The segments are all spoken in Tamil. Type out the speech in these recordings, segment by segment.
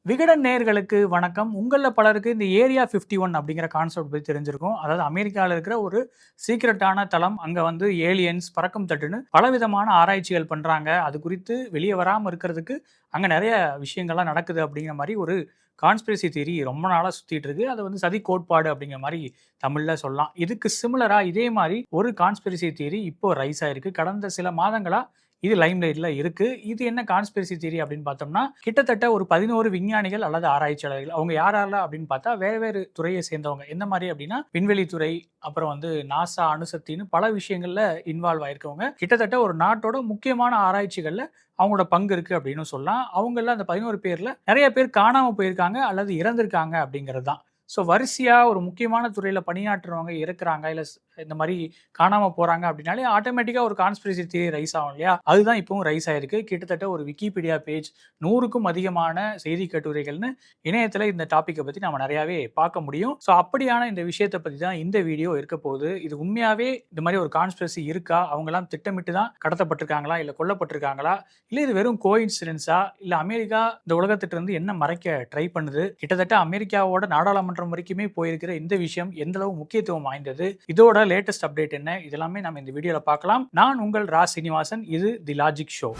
விகடன் நேயர்களுக்கு வணக்கம். உங்களில் பலருக்கு இந்த ஏரியா 51 அப்படிங்கிற கான்செப்ட் பற்றி தெரிஞ்சிருக்கும். அதாவது அமெரிக்காவில் இருக்கிற ஒரு சீக்ரெட்டான தளம். அங்கே வந்து ஏலியன்ஸ், பறக்கும் தட்டுன்னு பலவிதமான ஆராய்ச்சிகள் பண்ணுறாங்க. அது குறித்து வெளியே வராமல் இருக்கிறதுக்கு அங்கே நிறைய விஷயங்கள்லாம் நடக்குது அப்படிங்கிற மாதிரி ஒரு கான்ஸ்பிரசி தியரி ரொம்ப நாளாக சுற்றிட்டு இருக்கு. அது வந்து சதி கோட்பாடு அப்படிங்கிற மாதிரி தமிழில் சொல்லலாம். இதுக்கு சிமிலராக இதே மாதிரி ஒரு கான்ஸ்பிரசி தியரி இப்போ ரைஸ் ஆயிருக்கு. கடந்த சில மாதங்களாக இது லைம்லைட்ல இருக்கு. இது என்ன கான்ஸ்பிரசி தியரி அப்படின்னு பார்த்தோம்னா, கிட்டத்தட்ட ஒரு 11 விஞ்ஞானிகள் அல்லது ஆராய்ச்சியாளர்கள். அவங்க யாரெல்லாம் அப்படின்னு பார்த்தா வேறு துறையை சேர்ந்தவங்க. எந்த மாதிரி அப்படின்னா விண்வெளித்துறை, அப்புறம் வந்து நாசா, அணுசக்தின்னு பல விஷயங்கள்ல இன்வால்வ் ஆயிருக்கவங்க. கிட்டத்தட்ட ஒரு நாட்டோட முக்கியமான ஆராய்ச்சிகள்ல அவங்களோட பங்கு இருக்கு அப்படின்னு சொல்லலாம். அவங்கள அந்த 11 பேர்ல நிறைய பேர் காணாம போயிருக்காங்க அல்லது இறந்திருக்காங்க அப்படிங்கிறது தான். ஸோ வரிசையா ஒரு முக்கியமான துறையில பணியாற்றுறவங்க இருக்கிறாங்க, இல்ல இந்த மாதிரி காணாம போறாங்க அப்படின்னாலே ஆட்டோமேட்டிக்கா ஒரு கான்ஸ்பிரசி தியரி ரைஸ் ஆகும் இல்லையா? அதுதான் இப்பவும் ரைஸ் ஆயிருக்கு. கிட்டத்தட்ட ஒரு விக்கிபீடியா பேஜ் 100க்கும் அதிகமான செய்தி கட்டுரைகள்னு இணையத்துல இந்த டாபிக்கை பத்தி நம்ம நிறையவே பார்க்க முடியும். ஸோ அப்படியான இந்த விஷயத்தை பத்தி தான் இந்த வீடியோ இருக்க போகுது. இது உண்மையாவே இந்த மாதிரி ஒரு கான்ஸ்பிரசி இருக்கா? அவங்க எல்லாம் திட்டமிட்டு தான் கடத்தப்பட்டிருக்காங்களா, இல்ல கொல்லப்பட்டிருக்காங்களா, இல்ல இது வெறும் கோஇன்சிடென்ஸா, இல்ல அமெரிக்கா இந்த உலகத்திட்ட இருந்து என்ன மறைக்க ட்ரை பண்ணுது? கிட்டத்தட்ட அமெரிக்காவோட நாடாளுமன்றம் வரைக்குமே போயிருக்கிற இந்த விஷயம் எந்த அளவு முக்கியத்துவம் வாய்ந்தது, இதோட லேட்டஸ்ட் அப்டேட் என்ன, இதெல்லாமே நம்ம இந்த வீடியோல பார்க்கலாம். நான் உங்கள் ரா சீனிவாசன். இது தி லாஜிக் ஷோ.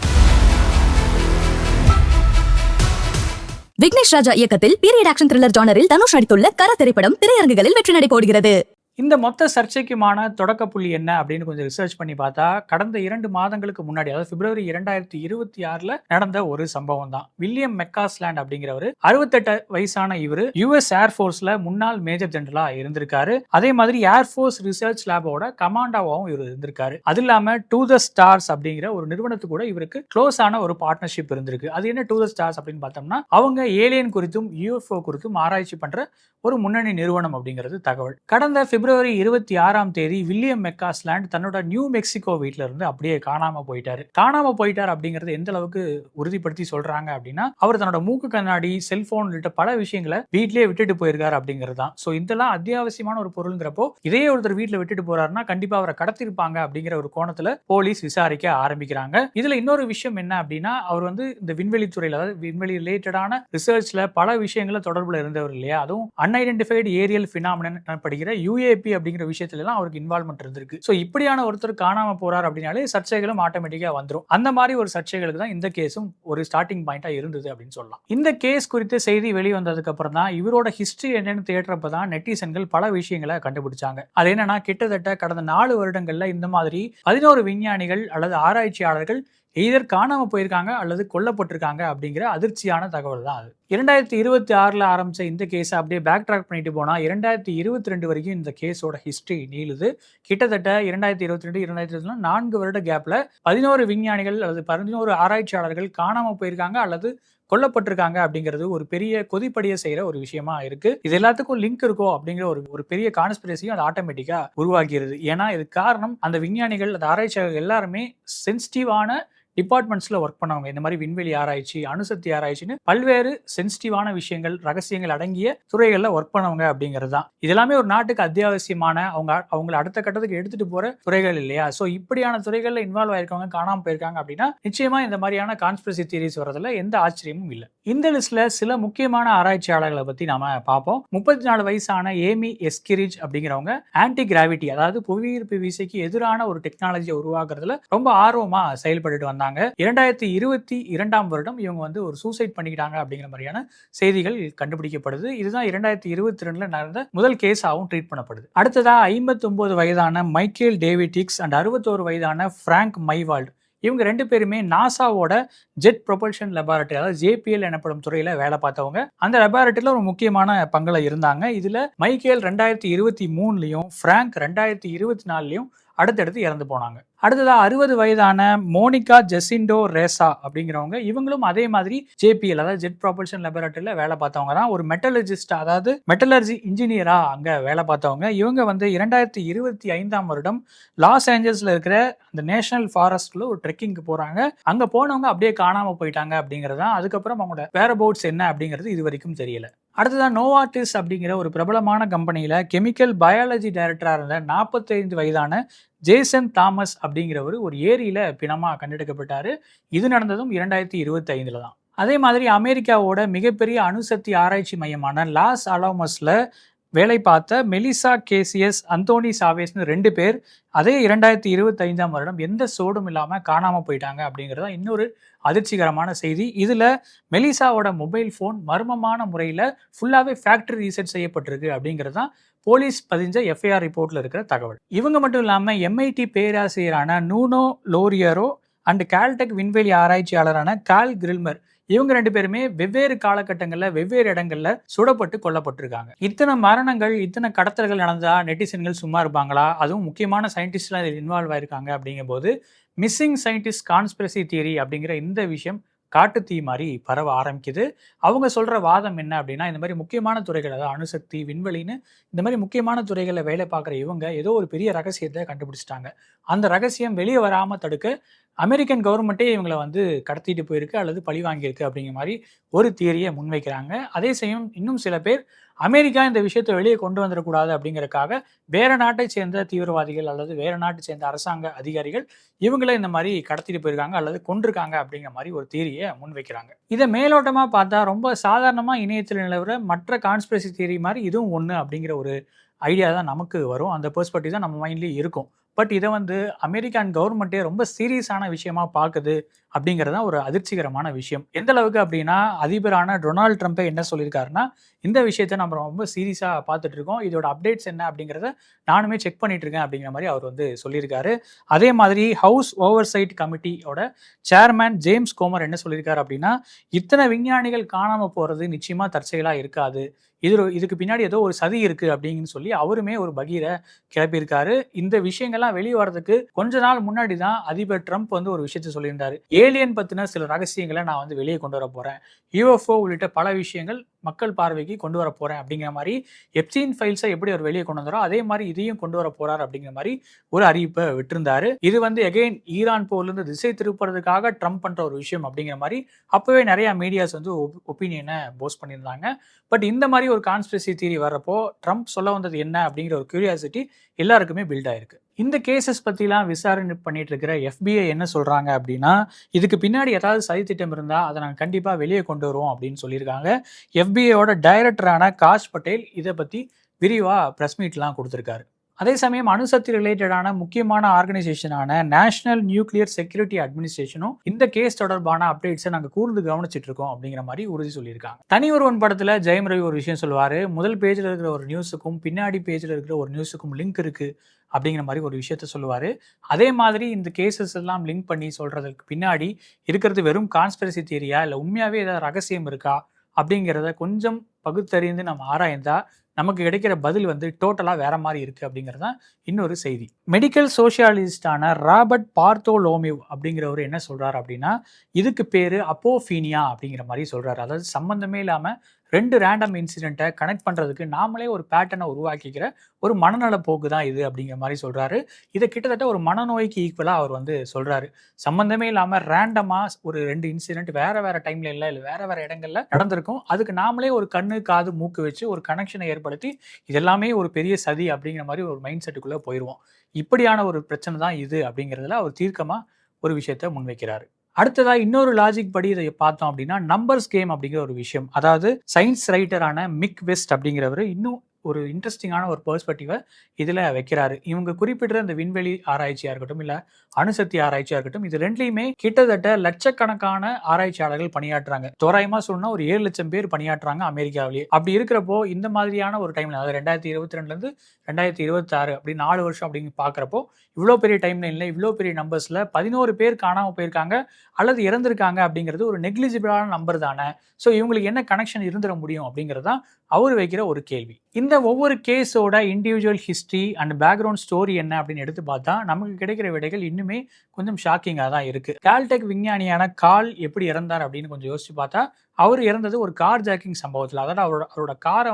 விக்னேஷ் ராஜா இயக்கத்தில் பீரியட் ஆக்ஷன் த்ரில்லர் ஜானரில் தனுஷ் நடித்துள்ள கர திரைப்படம் திரையரங்குகளில் வெற்றி நடை போடுகிறது. இந்த மொத்த சர்ச்சைக்குமான தொடக்க புள்ளி என்ன அப்படின்னு கொஞ்சம் ரிசர்ச் பண்ணி பார்த்தா, கடந்த 2 மாதங்களுக்கு முன்னாடி, அதாவது பிப்ரவரி 2026 நடந்த ஒரு சம்பவம் தான். வில்லியம் மெக்காஸ்லாண்ட் அப்படிங்கிறவர் 68 வயசான இவர் யுஎஸ் ஏர்ஃபோர்ஸ்ல முன்னாள் மேஜர் ஜெனரலா இருந்திருக்காரு. அதே மாதிரி ஏர்ஃபோர்ஸ் ரிசர்ச் லேபோட கமாண்டாவும் இவர் இருந்திருக்காரு. அது இல்லாம டு த ஸ்டார்ஸ் அப்படிங்கிற ஒரு நிறுவனத்து கூட இவருக்கு க்ளோஸ் ஆன ஒரு பார்ட்னர்ஷிப் இருந்திருக்கு. அது என்ன டு த ஸ்டார்ஸ் அப்படின்னு பார்த்தோம்னா, அவங்க ஏலியன் குறித்தும் யூஎஃப்ஓ குறித்தும் ஆராய்ச்சி பண்ற ஒரு முன்னணி நிறுவனம் அப்படிங்கிறது தகவல். கடந்த பிப்ரவரி 26 வில்லியம் மெக்காஸ்லாண்ட் தன்னோட நியூ மெக்சிகோ வீட்டில இருந்து அப்படியே காணாம போயிட்டார் அப்படிங்கறது எந்த அளவுக்கு உறுதிப்படுத்தி சொல்றாங்க அப்படின்னா, அவர் தன்னோட மூக்கு கண்ணாடி, செல்போன் உள்ளிட்ட பல விஷயங்களை வீட்லயே விட்டுட்டு போயிருக்காரு அப்படிங்கிறது தான். ஸோ இதெல்லாம் அத்தியாவசியமான ஒரு பொருள்ங்கிறப்போ இதே ஒருத்தர் வீட்டில் விட்டுட்டு போறாருன்னா கண்டிப்பா அவரை கடத்திருப்பாங்க அப்படிங்கிற ஒரு கோணத்துல போலீஸ் விசாரிக்க ஆரம்பிக்கிறாங்க. இதுல இன்னொரு விஷயம் என்ன அப்படின்னா, அவர் வந்து இந்த விண்வெளி துறையில, அதாவது விண்வெளி ரிலேட்டடான ரிசர்ச்ல பல விஷயங்கள தொடர்புல இருந்தவர் இல்லையா? அதுவும் அன்ஐடென்டிஃபைடு ஏரியல் பினாமினன் எனப்படுகிற யூஏபி அப்படிங்கிற விஷயத்துல எல்லாம் அவருக்கு இன்வால்வ்மெண்ட் இருந்திருக்கு. சோ இப்படியான ஒருத்தர் காணாம போறார் அப்படின்னாலே சர்ச்சைகளும் ஆட்டோமேட்டிக்கா வந்துரும். அந்த மாதிரி ஒரு சர்ச்சைகளுக்கு தான் இந்த கேஸும் ஒரு ஸ்டார்டிங் பாயிண்டா இருந்தது அப்படின்னு சொல்லலாம். இந்த கேஸ் குறித்த செய்தி வெளிவந்ததுக்கு அப்புறம் தான் இவரோட ஹிஸ்டரி என்னன்னு தேடுறப்ப தான் நெட்டிசன்கள் பல விஷயங்களை கண்டுபிடிச்சாங்க. அது என்னன்னா, கிட்டத்தட்ட கடந்த 4 வருடங்கள்ல இந்த மாதிரி 11 விஞ்ஞானிகள் அல்லது ஆராய்ச்சியாளர்கள் எய்தர் காணாம போயிருக்காங்க அல்லது கொல்லப்பட்டிருக்காங்க அப்படிங்கிற அதிர்ச்சியான தகவல் தான் அது. 2026 ஆரம்பிச்ச இந்த கேஸை அப்படியே பேக் ட்ராக் பண்ணிட்டு போனா 2022 வரைக்கும் இந்த கேஸோட ஹிஸ்டரி நீளுது. கிட்டத்தட்ட 2022, 2024 4 வருட கேப்ல 11 விஞ்ஞானிகள் அல்லது 11 ஆராய்ச்சியாளர்கள் காணாம போயிருக்காங்க அல்லது கொல்லப்பட்டிருக்காங்க அப்படிங்கிறது ஒரு பெரிய கொதிப்படிய செய்யற ஒரு விஷயமா இருக்கு. இது எல்லாத்துக்கும் லிங்க் இருக்கோ அப்படிங்கிற ஒரு பெரிய கான்ஸ்பிரசியும் அது ஆட்டோமேட்டிக்கா உருவாகிறது. ஏன்னா இது காரணம், அந்த விஞ்ஞானிகள், அந்த ஆராய்ச்சியாளர்கள் எல்லாருமே சென்சிட்டிவான டிபார்ட்மெண்ட்ஸ்ல ஒர்க் பண்ணவங்க. இந்த மாதிரி விண்வெளி ஆராய்ச்சி, அணுசக்தி ஆராய்ச்சின்னு பல்வேறு சென்சிட்டிவான விஷயங்கள், ரகசியங்கள் அடங்கிய துறைகள்ல ஒர்க் பண்ணவங்க அப்படிங்கிறது தான். இதெல்லாமே ஒரு நாட்டுக்கு அத்தியாவசியமான, அவங்களை அடுத்த கட்டத்துக்கு எடுத்துட்டு போற துறைகள் இல்லையா? ஸோ இப்படியான துறைகள்ல இன்வால்வ் ஆயிருக்கவங்க காணாம போயிருக்காங்க அப்படின்னா நிச்சயமா இந்த மாதிரியான கான்ஸ்பிரசி தியரிஸ் வரதுல எந்த ஆச்சரியமும் இல்லை. இந்த லிஸ்ட்ல சில முக்கியமான ஆராய்ச்சியாளர்களை பத்தி நாம பார்ப்போம். 34 வயசான ஏமி எஸ்கிரிச் அப்படிங்கிறவங்க ஆன்டி கிராவிட்டி, அதாவது புவியீர்ப்பு விசைக்கு எதிரான ஒரு டெக்னாலஜியை உருவாக்குறதுல ரொம்ப ஆர்வமா செயல்பட்டு வந்தாங்க. 2022 வருடம் இவங்க வந்து ஒரு சூசைட் பண்ணிக்கிட்டாங்க அப்படிங்கிற மாதிரியான செய்திகள் கண்டுபிடிக்கப்படுது. இதுதான் 2022 நடந்த முதல் கேஸாகவும் ட்ரீட் பண்ணப்படுது. அடுத்ததா 59 வயதான மைக்கேல் டேவிட்டிக்ஸ் அண்ட் 61 வயதான பிராங்க் மைவால்ட், இவங்க 2 பேருமே நாசாவோட ஜெட் ப்ரொபல்ஷன் லெபார்டரி, அதாவது ஜேபிஎல் எனப்படும் துறையில வேலை பார்த்தவங்க. அந்த லெபார்டரியில ஒரு முக்கியமான பங்குல இருந்தாங்க. இதுல மைக்கேல் 2023லயும் பிராங்க் 2024லயும் அடுத்தடுத்து இறந்து போனாங்க. அடுத்ததா 60 வயதான மோனிகா ஜெசிண்டோ ரேசா அப்படிங்கிறவங்க, இவங்களும் அதே மாதிரி ஜேபிஎல், அதாவது ஜெட் ப்ரொபல்ஷன் லெபார்டரியில வேலை பார்த்தவங்க தான். ஒரு மெட்டலர்ஜிஸ்ட், அதாவது மெட்டலர்ஜி இன்ஜினியரா அங்க வேலை பார்த்தவங்க. இவங்க வந்து 2025 வருடம் லாஸ் ஏஞ்சல்ஸ்ல இருக்கிற அந்த நேஷனல் ஃபாரஸ்ட்ல ஒரு ட்ரெக்கிங்க்கு போறாங்க. அங்க போனவங்க அப்படியே காணாம போயிட்டாங்க அப்படிங்கிறது தான். அதுக்கப்புறம் அவங்களோட வேரபவுட்ஸ் என்ன அப்படிங்கிறது இது வரைக்கும் தெரியல. அடுத்ததான் நோவார்டிஸ் அப்படிங்கிற ஒரு பிரபலமான கம்பெனியில கெமிக்கல் பயாலஜி டைரக்டரா இருந்த 45 வயதான ஜேசன் தாமஸ் அப்படிங்கிறவர் ஒரு ஏரியில பிணமா கண்டெடுக்கப்பட்டாரு. இது நடந்ததும் 2025 தான். அதே மாதிரி அமெரிக்காவோட மிகப்பெரிய அணுசக்தி ஆராய்ச்சி மையமான லாஸ் அலாமஸ்ல வேலை பார்த்த மெலிசா கேசியஸ், அந்தோனி சாவேஸ்னு 2 பேர் அதே 2025ஆம் வருடம் எந்த சோடும் இல்லாம காணாம போயிட்டாங்க அப்படிங்கிறது இன்னொரு அதிர்ச்சிகரமான செய்தி. இதுல மெலிசாவோட மொபைல் போன் மர்மமான முறையில ஃபுல்லாவே ஃபேக்டரி ரீசெட் செய்யப்பட்டிருக்கு அப்படிங்கிறது தான் போலீஸ் பதிஞ்ச எஃப்ஐஆர் ரிப்போர்ட்ல இருக்கிற தகவல். இவங்க மட்டும் இல்லாம MIT பேராசிரியரான நூனோ லோரியரோ அண்ட் கால்டெக் விண்வெளி ஆராய்ச்சியாளரான கால் கிரில்மர், இவங்க 2 பேருமே வெவ்வேறு காலகட்டங்களில் வெவ்வேறு இடங்கள்ல சுடப்பட்டு கொல்லப்பட்டிருக்காங்க. இத்தனை மரணங்கள், இத்தனை கடத்தல்கள் நடந்தா நெட்டிசன்கள் சும்மா இருப்பாங்களா? அதுவும் முக்கியமான சயின்டிஸ்ட்லாம் இதில் இன்வால்வ் ஆயிருக்காங்க. அப்படிங்கும் போது மிஸ்ஸிங் சயின்டிஸ்ட் கான்ஸ்பிரசி தியரி அப்படிங்கிற இந்த விஷயம் காட்டு தீ மாதிரி பரவ ஆரம்பிக்குது. அவங்க சொல்ற வாதம் என்ன அப்படின்னா, இந்த மாதிரி முக்கியமான துறைகள், அதாவது அணுசக்தி, விண்வெளின்னு இந்த மாதிரி முக்கியமான துறைகளில் வேலை பார்க்குற இவங்க ஏதோ ஒரு பெரிய ரகசியத்தை கண்டுபிடிச்சிட்டாங்க. அந்த ரகசியம் வெளியே வராமல் தடுக்க அமெரிக்கன் கவர்மெண்ட்டே இவங்களை கடத்திட்டு போயிருக்கு அல்லது பழி வாங்கியிருக்கு அப்படிங்கிற மாதிரி ஒரு தியரியை முன்வைக்கிறாங்க. அதே சமயம் இன்னும் சில பேர் அமெரிக்கா இந்த விஷயத்தை வெளியே கொண்டு வந்துடக்கூடாது அப்படிங்கிறதுக்காக வேற நாட்டை சேர்ந்த தீவிரவாதிகள் அல்லது வேற நாட்டை சேர்ந்த அரசாங்க அதிகாரிகள் இவங்கள இந்த மாதிரி கடத்திட்டு போயிருக்காங்க அல்லது கொண்டிருக்காங்க அப்படிங்கிற மாதிரி ஒரு தியரியை முன்வைக்கிறாங்க. இதை மேலோட்டமா பார்த்தா ரொம்ப சாதாரணமா இணையத்தில் நிலவர மற்ற கான்ஸ்பிரசி தியரி மாதிரி இதுவும் ஒன்று அப்படிங்கிற ஒரு ஐடியா தான் நமக்கு வரும். அந்த பெர்ஸ்பெக்டிவ் தான் நம்ம மைண்ட்லேயே இருக்கும். பட் இதை அமெரிக்கன் கவர்மெண்ட்டே ரொம்ப சீரியஸான விஷயமா பார்க்குது அப்படிங்கிறது தான் ஒரு அதிர்ச்சிகரமான விஷயம். எந்த அளவுக்கு அப்படின்னா, அதிபரான டொனால்டு ட்ரம்ப்பே என்ன சொல்லியிருக்காருன்னா, இந்த விஷயத்தை நம்ம ரொம்ப சீரியஸாக பார்த்துட்டு இருக்கோம், இதோட அப்டேட்ஸ் என்ன அப்படிங்கிறத நானுமே செக் பண்ணிட்டு இருக்கேன் அப்படிங்கிற மாதிரி அவர் சொல்லியிருக்காரு. அதே மாதிரி house oversight கமிட்டியோட chairman James Komar என்ன சொல்லியிருக்காரு அப்படின்னா, இத்தனை விஞ்ஞானிகள் காணாமல் போகிறது நிச்சயமாக தற்செயலாக இருக்காது, இதுக்கு பின்னாடி ஏதோ ஒரு சதி இருக்கு அப்படின்னு சொல்லி அவருமே ஒரு பகீரை கிளப்பியிருக்காரு. இந்த விஷயங்கள்லாம் வெளியே வரதுக்கு கொஞ்ச நாள் முன்னாடி தான் அதிபர் ட்ரம்ப் ஒரு விஷயத்த சொல்லியிருந்தாரு. ஏலியன் பத்தின சில ரகசியங்களை நான் வெளியே கொண்டு வர போறேன், UFO உள்ளிட்ட பல விஷயங்கள் மக்கள் பார்வைக்கு கொண்டு வர போறேன் அப்படிங்கிற மாதிரி எப்ஸ்டீன் ஃபைல்ஸை எப்படி அவர் வெளியே கொண்டு வந்தாரோ அதே மாதிரி இதையும் கொண்டு வர போறார் அப்படிங்கிற மாதிரி ஒரு அறிவிப்பை விட்டிருந்தாரு. இது எகைன் ஈரான் போர்லேருந்து திசை திருப்புறதுக்காக ட்ரம்ப் பண்ற ஒரு விஷயம் அப்படிங்கிற மாதிரி அப்பவே நிறைய மீடியாஸ் ஒப்பீனியனை போஸ்ட் பண்ணியிருந்தாங்க. பட் இந்த மாதிரி ஒரு கான்ஸ்பிரசி தியரி வர்றப்போ ட்ரம்ப் சொல்ல வந்தது என்ன அப்படிங்கிற ஒரு கியூரியாசிட்டி எல்லாருக்குமே பில்ட் ஆயிருக்கு. இந்த கேசஸ் பற்றிலாம் விசாரணை பண்ணிட்டு இருக்கிற FBI என்ன சொல்கிறாங்க அப்படின்னா, இதுக்கு பின்னாடி ஏதாவது சதித்திட்டம் இருந்தால் அதை நாங்கள் கண்டிப்பாக வெளியே கொண்டு வருவோம் அப்படின்னு சொல்லியிருக்காங்க. FBIயோட டைரக்டரான காஷ் பட்டேல் இதை பற்றி விரிவாக ப்ரெஸ் மீட்லாம் கொடுத்துருக்காரு. அதே சமயம் அணுசக்தி ரிலேட்டடான முக்கியமான ஆர்கனைசேஷனான நேஷனல் நியூக்ளியர் செக்யூரிட்டி அட்மினிஸ்ட்ரேஷனும் இந்த கேஸ் தொடர்பான அப்டேட்ஸை நாங்கள் கூர்ந்து கவனிச்சுட்டு இருக்கோம் அப்படிங்கிற மாதிரி உறுதி சொல்லியிருக்காங்க. தனி ஒருவன் படத்தில் ஜெயம் ரவி ஒரு விஷயம் சொல்லுவார், முதல் பேஜில் இருக்கிற ஒரு நியூஸுக்கும் பின்னாடி பேஜில் இருக்கிற ஒரு நியூஸுக்கும் லிங்க் இருக்குது அப்படிங்கிற மாதிரி ஒரு விஷயத்த சொல்லுவார். அதே மாதிரி இந்த கேசஸ் எல்லாம் லிங்க் பண்ணி சொல்கிறதுக்கு பின்னாடி இருக்கிறது வெறும் கான்ஸ்பிரசி தியரியா இல்லை உண்மையாகவே ஏதாவது ரகசியம் இருக்கா அப்படிங்கிறத கொஞ்சம் பகுத்தறிந்து நம்ம ஆராய்ந்தா நமக்கு கிடைக்கிற பதில் டோட்டலாக வேற மாதிரி இருக்குது அப்படிங்கிறது தான் இன்னொரு செய்தி. மெடிக்கல் சோஷியாலஜிஸ்டான ராபர்ட் பார்த்தோலோமிவ் அப்படிங்கிறவர் என்ன சொல்கிறார் அப்படின்னா, இதுக்கு பேர் அப்போஃபீனியா அப்படிங்கிற மாதிரி சொல்கிறார். அதாவது சம்மந்தமே இல்லாமல் 2 ரேண்டம் இன்சிடென்ட்டை கனெக்ட் பண்ணுறதுக்கு நாமளே ஒரு பேட்டர்னை உருவாக்கிக்கிற ஒரு மனநல போக்கு தான் இது அப்படிங்கிற மாதிரி சொல்கிறாரு. இதை கிட்டத்தட்ட ஒரு மனநோய்க்கு ஈக்குவலாக அவர் சொல்கிறாரு. சம்மந்தமே இல்லாமல் ரேண்டமாக ஒரு 2 இன்சிடென்ட் வேறு வேறு டைமில் இல்லை வேறு இடங்களில் நடந்திருக்கும், அதுக்கு நாமளே ஒரு கண்ணு காது மூக்கு வச்சு ஒரு கனெக்ஷனை ஏற்படுத்தி இதெல்லாமே ஒரு பெரிய சதி அப்படிங்கிற மாதிரி ஒரு மைண்ட் செட்டுக்குள்ளே போயிடுவோம். இப்படியான ஒரு பிரச்சனை தான் இது அப்படிங்கிறதுல அவர் தீர்க்கமாக ஒரு விஷயத்தை முன்வைக்கிறாரு. அடுத்ததா இன்னொரு லாஜிக் படி இதை பார்த்தோம் அப்படின்னா, நம்பர்ஸ் கேம் அப்படிங்கிற ஒரு விஷயம், அதாவது சயின்ஸ் ரைட்டரான மிக் வெஸ்ட் அப்படிங்கிறவர் இன்னும் ஒரு இன்ட்ரெஸ்டிங்கான ஒரு பெர்ஸ்பெக்டிவை இதில் வைக்கிறாரு. இவங்க குறிப்பிட்ட இந்த விண்வெளி ஆராய்ச்சியாக இருக்கட்டும் இல்லை அணுசக்தி ஆராய்ச்சியாக இருக்கட்டும், இது ரெண்டுலையுமே கிட்டத்தட்ட லட்சக்கணக்கான ஆராய்ச்சியாளர்கள் பணியாற்றுறாங்க. தோராயமாக சொன்னா ஒரு 7 லட்சம் பேர் பணியாற்றுறாங்க அமெரிக்காவிலேயே. அப்படி இருக்கிறப்போ இந்த மாதிரியான ஒரு டைம்ல, அதாவது 2022 2026 அப்படி 4 வருஷம் அப்படின்னு பார்க்குறப்போ இவ்வளோ பெரிய டைம் லைனில் இவ்வளோ பெரிய நம்பர்ஸில் 11 பேர் காணாமல் போயிருக்காங்க அல்லது இறந்துருக்காங்க அப்படிங்கிறது ஒரு நெக்லிஜிபிளான நம்பர் தானே. ஸோ இவங்களுக்கு என்ன கனெக்ஷன் இருந்துட முடியும் அப்படிங்கிறது தான் அவர் வைக்கிற ஒரு கேள்வி. இந்த ஒவ்வொரு கேஸோட individual history and background story என்ன அப்படின்னு எடுத்து பார்த்தா நமக்கு கிடைக்கிற விடைகள் இன்னுமே கொஞ்சம் ஷாக்கிங்காக தான் இருக்கு. கால்டெக் விஞ்ஞானியான கால் எப்படி இறந்தார் அப்படின்னு கொஞ்சம் யோசிச்சு பார்த்தா, அவர் இறந்தது ஒரு கார் ஜாக்கிங் சம்பவத்தில். அதாவது அவரோட காரை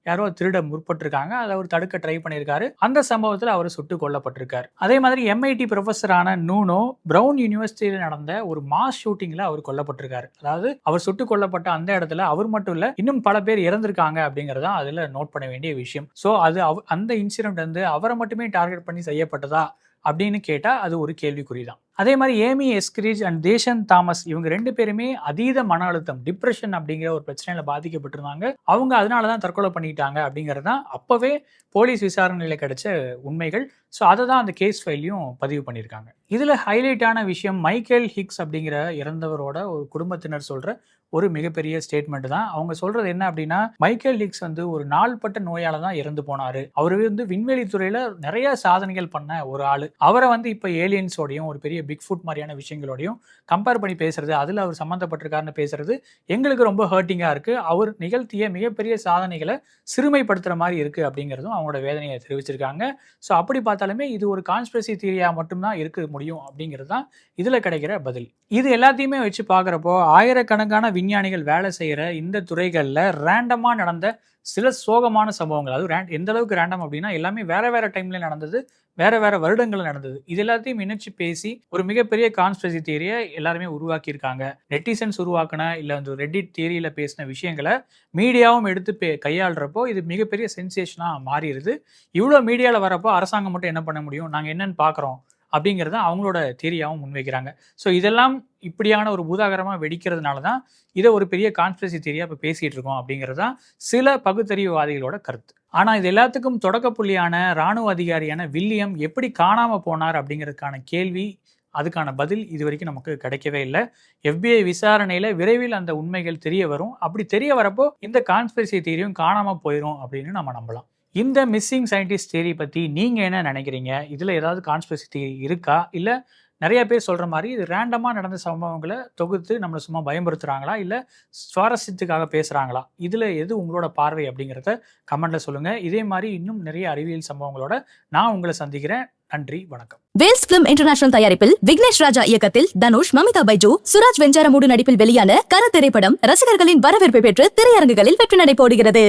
யாரோ திருட முற்பட்டிருக்காங்க, அதை அவர் தடுக்க ட்ரை பண்ணியிருக்காரு. அந்த சம்பவத்தில் அவர் சுட்டு கொல்லப்பட்டிருக்காரு. அதே மாதிரி MIT ப்ரொஃபஸரான நூனோ பிரவுன் யூனிவர்சிட்டியில் நடந்த ஒரு மாஸ் ஷூட்டிங்ல அவர் கொல்லப்பட்டிருக்காரு. அதாவது அவர் சுட்டு கொல்லப்பட்ட அந்த இடத்துல அவர் மட்டும் இல்ல, இன்னும் பல பேர் இறந்திருக்காங்க அப்படிங்கறத அதுல நோட் பண்ண வேண்டிய விஷயம். ஸோ அது அந்த இன்சிடென்ட் அவரை மட்டுமே டார்கெட் பண்ணி செய்யப்பட்டதா அப்படின்னு கேட்டா அது ஒரு கேள்விக்குறி தான். அதே மாதிரி ஏமி எஸ்கிரிச் அண்ட் தேஷன் தாமஸ் இவங்க 2 பேருமே அதீத மன அழுத்தம் டிப்ரெஷன் அப்படிங்கிற ஒரு பிரச்சனையில பாதிக்கப்பட்டிருந்தாங்க. அவங்க அதனால தான் தற்கொலை பண்ணிட்டாங்க அப்படிங்கிறது தான் அப்பவே போலீஸ் விசாரணையில கிடைச்ச உண்மைகள். ஸோ அதை தான் அந்த கேஸ் ஃபைலையும் பதிவு பண்ணியிருக்காங்க. இதில் ஹைலைட்டான விஷயம் மைக்கேல் ஹிக்ஸ் அப்படிங்கிற இறந்தவரோட ஒரு குடும்பத்தினர் சொல்ற ஒரு மிகப்பெரிய ஸ்டேட்மெண்ட் தான். அவங்க சொல்றது என்ன அப்படின்னா, மைக்கேல் ஹிக்ஸ் வந்து ஒரு நாள்பட்ட நோயால தான் இறந்து போனாரு. அவரு வந்து விண்வெளி துறையில நிறைய சாதனைகள் பண்ண ஒரு ஆளு. அவரை வந்து இப்ப ஏலியன்ஸோடையும் ஒரு பெரிய பிக் ஃபுட் மாதிரியான விஷயங்களோடையும் கம்பேர் பண்ணி பேசுறது, அதுல அவர் சம்மந்தப்பட்டிருக்காருன்னு பேசுறது எங்களுக்கு ரொம்ப ஹர்ட்டிங்கா இருக்கு. அவர் நிகழ்த்திய மிகப்பெரிய சாதனைகளை சிறுமைப்படுத்துற மாதிரி இருக்கு அப்படிங்கிறதும் அவங்களோட வேதனையை தெரிவிச்சிருக்காங்க. ஸோ அப்படி பார்த்தாலுமே இது ஒரு கான்ஸ்பிரசி தியரியா மட்டும்தான் இருக்க முடியும் அப்படிங்கிறது தான் இதுல கிடைக்கிற பதில். இது எல்லாத்தையுமே வச்சு பார்க்குறப்போ ஆயிரக்கணக்கான விஞ்ஞானிகள் வேலை செய்கிற இந்த துறைகளில் ரேண்டமாக நடந்த சில சோகமான சம்பவங்கள், அது எந்த அளவுக்கு ரேண்டம் அப்படின்னா எல்லாமே வேற வேற டைம்ல நடந்தது, வேற வேற வருடங்கள் நடந்தது. இது எல்லாத்தையும் இணைச்சு பேசி ஒரு மிகப்பெரிய கான்ஸ்பிரசி தியரியை எல்லாருமே உருவாக்கியிருக்காங்க. நெட்டிசன்ஸ் உருவாக்கின இல்லை அந்த ரெடிட் தியரியில பேசின விஷயங்களை மீடியாவும் எடுத்து கையாளுறப்போ இது மிகப்பெரிய சென்சேஷனாக மாறிடுது. இவ்வளோ மீடியாவில் வரப்போ அரசாங்கம் மட்டும் என்ன பண்ண முடியும், நாங்கள் என்னன்னு பார்க்குறோம் அப்படிங்கிறத அவங்களோட தியரியாவும் முன்வைக்கிறாங்க. ஸோ இதெல்லாம் இப்படியான ஒரு பூதாகரமாக வெடிக்கிறதுனால தான் இதை ஒரு பெரிய கான்ஸ்பிரசி தியரியாக இப்போ பேசிகிட்டு இருக்கோம் அப்படிங்கிறது தான் சில பகுத்தறிவுவாதிகளோட கருத்து. ஆனால் இது எல்லாத்துக்கும் தொடக்க புள்ளியான இராணுவ அதிகாரியான வில்லியம் எப்படி காணாமல் போனார் அப்படிங்கிறதுக்கான கேள்வி, அதுக்கான பதில் இது வரைக்கும் நமக்கு கிடைக்கவே இல்லை. FBI விசாரணையில் விரைவில் அந்த உண்மைகள் தெரிய வரும். அப்படி தெரிய வரப்போ இந்த கான்ஸ்பிரசி தியரியும் காணாமல் போயிடும் அப்படின்னு நம்ம நம்பலாம். இந்த மிஸ்ஸிங் சயின்டிஸ்ட் தியரி பற்றி நீங்கள் என்ன நினைக்கிறீங்க? இதில் ஏதாவது கான்ஸ்பிரசி தியரி இருக்கா? இல்லை நிறைய பேர் சொல்கிற மாதிரி இது ரேண்டமாக நடந்த சம்பவங்களை தொகுத்து நம்மளை சும்மா பயமுறுத்துகிறாங்களா? இல்லை சுவாரஸ்யத்துக்காக பேசுகிறாங்களா? இதில் எது உங்களோட பார்வை அப்படிங்கிறத கமெண்ட்டில் சொல்லுங்கள். இதே மாதிரி இன்னும் நிறைய அறிவியல் சம்பவங்களோட நான் உங்களை சந்திக்கிறேன். நன்றி, வணக்கம். வேல்ஸ் பிலிம் இன்டர்நேஷனல் தயாரிப்பில் விக்னேஷ் ராஜா இயக்கத்தில் தனுஷ், மமிதா பைஜு, சுராஜ் வெஞ்சாரமூடு நடிப்பில் வெளியான கர திரைப்படம் ரசிகர்களின் வரவேற்பை பெற்று திரையரங்குகளில் வெற்றி நடை போடுகிறது.